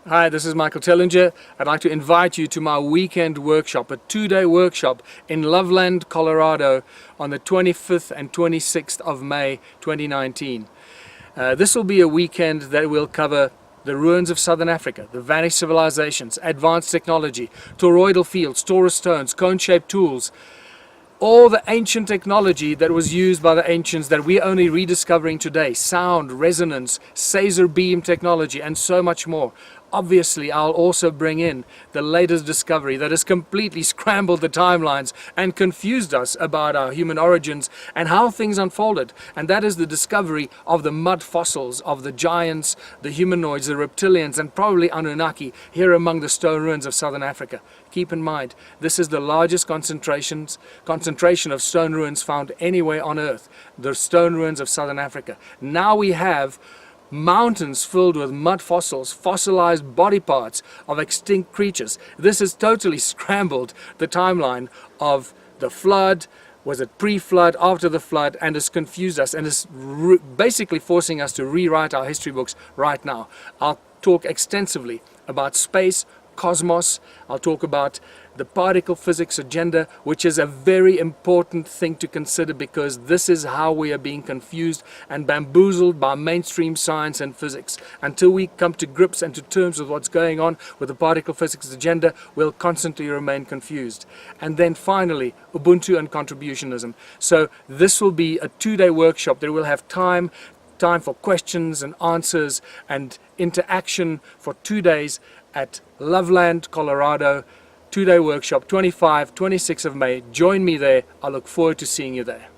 Hi, this is Michael Tellinger. I'd like to invite you to my weekend workshop, a 2-day workshop in Loveland, Colorado on the 25th and 26th of May 2019. This will be a weekend that will cover the ruins of Southern Africa, the vanished civilizations, advanced technology, toroidal fields, torus stones, cone-shaped tools, all the ancient technology that was used by the ancients that we're only rediscovering today, sound, resonance, Caesar beam technology, and so much more. Obviously, I'll also bring in the latest discovery that has completely scrambled the timelines and confused us about our human origins and how things unfolded. And that is the discovery of the mud fossils of the giants, the humanoids, the reptilians, and probably Anunnaki here among the stone ruins of Southern Africa. Keep in mind, this is the largest concentration of stone ruins found anywhere on Earth, the stone ruins of Southern Africa. Now we have mountains filled with mud fossils, fossilized body parts of extinct creatures. This has totally scrambled the timeline of the flood. Was it pre-flood, after the flood, and has confused us and is basically forcing us to rewrite our history books right now. I'll talk extensively about space, cosmos. I'll talk about the particle physics agenda, which is a very important thing to consider because this is how we are being confused and bamboozled by mainstream science and physics. Until we come to grips and to terms with what's going on with the particle physics agenda, we'll constantly remain confused. And then finally, Ubuntu and contributionism. So this will be a 2-day workshop that will have time for questions and answers and interaction for 2 days at Loveland, Colorado. 2-day workshop, 25, 26 of May. Join me there. I look forward to seeing you there.